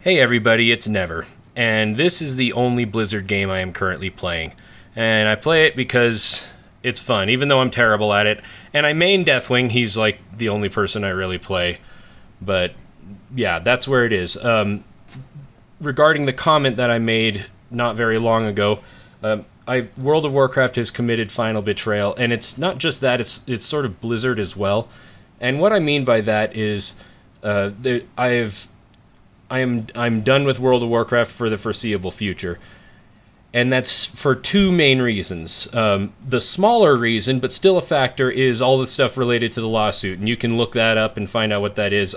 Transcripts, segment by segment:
Hey everybody, it's Never, and this is the only Blizzard game I am currently playing. And I play it because it's fun, even though I'm terrible at it. And I main Deathwing, he's like the only person I really play. But yeah, that's where it is. Regarding the comment that I made not very long ago, World of Warcraft has committed final betrayal, and it's not just that; it's sort of Blizzard as well. And what I mean by that is, I'm done with World of Warcraft for the foreseeable future. And that's for two main reasons. The smaller reason, but still a factor, is all the stuff related to the lawsuit. And you can look that up and find out what that is.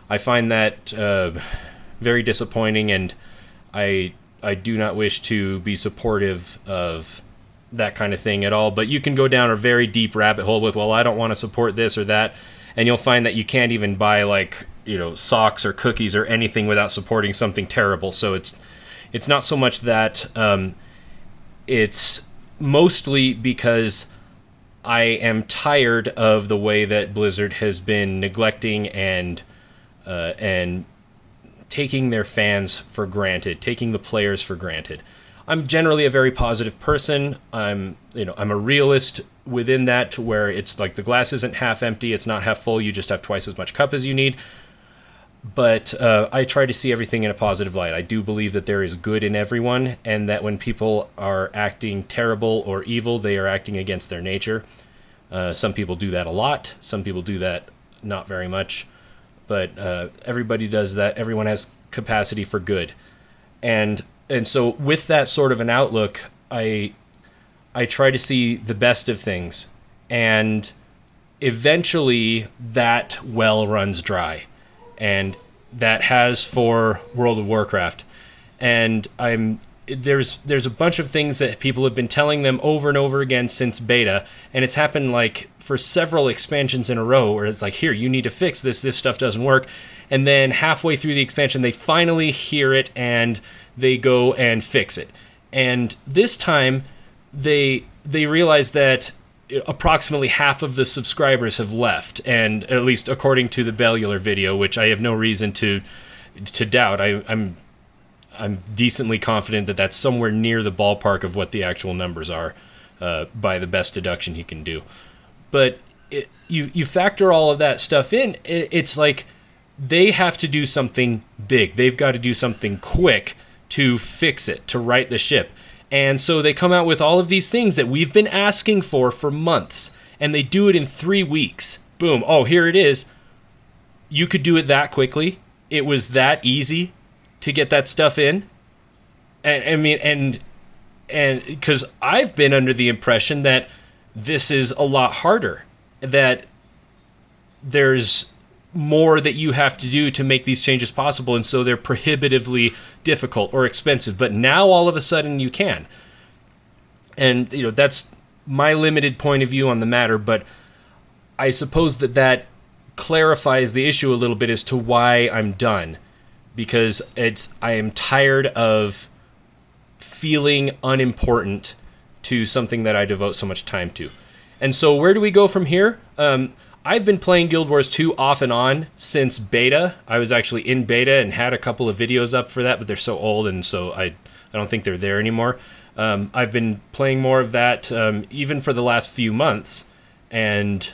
I find that very disappointing, and I do not wish to be supportive of that kind of thing at all. But you can go down a very deep rabbit hole with, well, I don't want to support this or that. And you'll find that you can't even buy, like, socks or cookies or anything without supporting something terrible. So it's not so much that. It's mostly because I am tired of the way that Blizzard has been neglecting and taking their fans for granted, taking the players for granted. I'm generally a very positive person. I'm a realist within that, where it's like the glass isn't half empty, it's not half full, you just have twice as much cup as you need. But I try to see everything in a positive light. I do believe that there is good in everyone, and that when people are acting terrible or evil, they are acting against their nature. Some people do that a lot. Some people do that not very much. But everybody does that. Everyone has capacity for good. And so with that sort of an outlook, I try to see the best of things. And eventually that well runs dry. And that has for World of Warcraft. And there's a bunch of things that people have been telling them over and over again since beta, and it's happened like for several expansions in a row, where it's like, here, you need to fix this stuff doesn't work. And then halfway through the expansion, they finally hear it and they go and fix it. And this time they realize that approximately half of the subscribers have left, and at least according to the Bellular video, which I have no reason to doubt. I'm decently confident that that's somewhere near the ballpark of what the actual numbers are, by the best deduction he can do. But you factor all of that stuff in, it's like they have to do something big. They've got to do something quick to fix it, to right the ship. And so they come out with all of these things that we've been asking for months, and they do it in 3 weeks. Boom. Oh, here it is. You could do it that quickly. It was that easy to get that stuff in. And because I've been under the impression that this is a lot harder, that there's more that you have to do to make these changes possible, and so they're prohibitively difficult or expensive. But now all of a sudden you can. And that's my limited point of view on the matter, but I suppose that clarifies the issue a little bit as to why I'm done, because I am tired of feeling unimportant to something that I devote so much time to. And so where do we go from here? I've been playing Guild Wars 2 off and on since beta. I was actually in beta and had a couple of videos up for that, but they're so old, and so I don't think they're there anymore. I've been playing more of that even for the last few months, and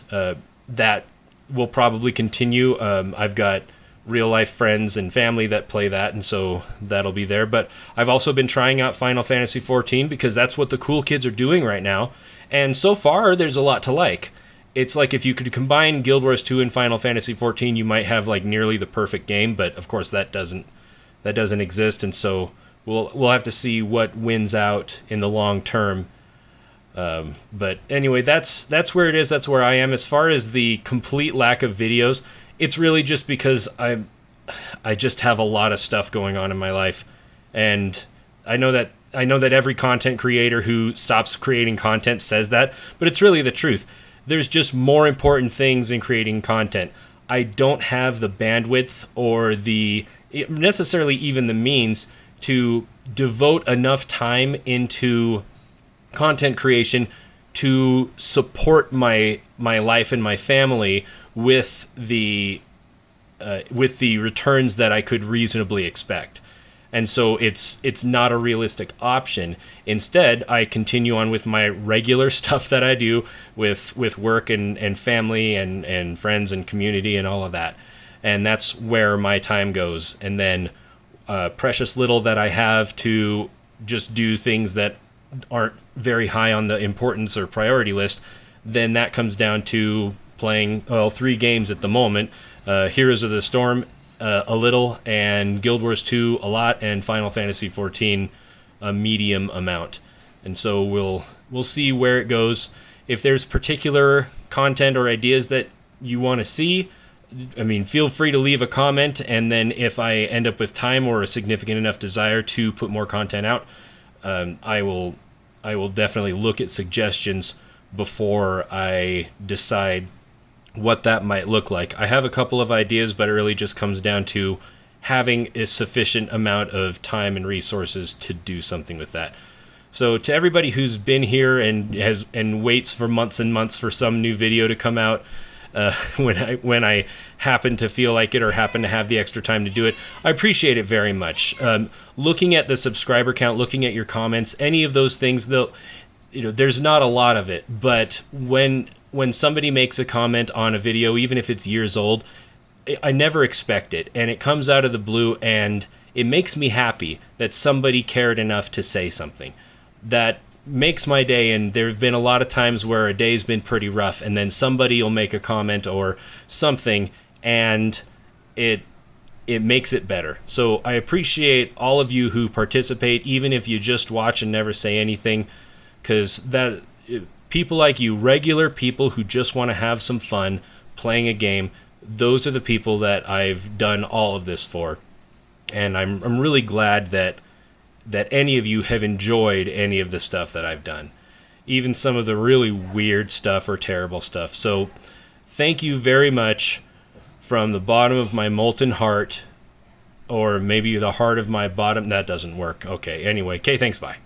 that will probably continue. I've got real-life friends and family that play that, and so that'll be there. But I've also been trying out Final Fantasy XIV because that's what the cool kids are doing right now, and so far there's a lot to like. It's like if you could combine Guild Wars 2 and Final Fantasy XIV, you might have like nearly the perfect game, but of course that doesn't exist, and so we'll have to see what wins out in the long term. But anyway, that's where it is. That's where I am. As far as the complete lack of videos, it's really just because I just have a lot of stuff going on in my life, and I know that every content creator who stops creating content says that, but it's really the truth. There's just more important things in creating content. I don't have the bandwidth or necessarily even the means to devote enough time into content creation to support my life and my family with the with the returns that I could reasonably expect. And so it's not a realistic option. Instead, I continue on with my regular stuff that I do with work and family and friends and community and all of that. And that's where my time goes. And then precious little that I have to just do things that aren't very high on the importance or priority list, then that comes down to playing, 3 games at the moment. Heroes of the Storm a little, and Guild Wars 2 a lot, and Final Fantasy 14 a medium amount. And so we'll see where it goes. If there's particular content or ideas that you want to see, I mean, feel free to leave a comment, and then if I end up with time or a significant enough desire to put more content out, I will definitely look at suggestions before I decide what that might look like. I have a couple of ideas, but it really just comes down to having a sufficient amount of time and resources to do something with that. So to everybody who's been here and waits for months and months for some new video to come out, when I happen to feel like it or happen to have the extra time to do it, I appreciate it very much. Looking at the subscriber count, looking at your comments, any of those things, though, there's not a lot of it, but when somebody makes a comment on a video, even if it's years old, I never expect it, and it comes out of the blue, and it makes me happy that somebody cared enough to say something. That makes my day, and there have been a lot of times where a day's been pretty rough, and then somebody will make a comment or something, and it makes it better. So I appreciate all of you who participate, even if you just watch and never say anything, because people like you, regular people who just want to have some fun playing a game, those are the people that I've done all of this for. And I'm really glad that any of you have enjoyed any of the stuff that I've done, even some of the really weird stuff or terrible stuff. So thank you very much from the bottom of my molten heart, or maybe the heart of my bottom. That doesn't work. Okay, anyway, thanks, bye.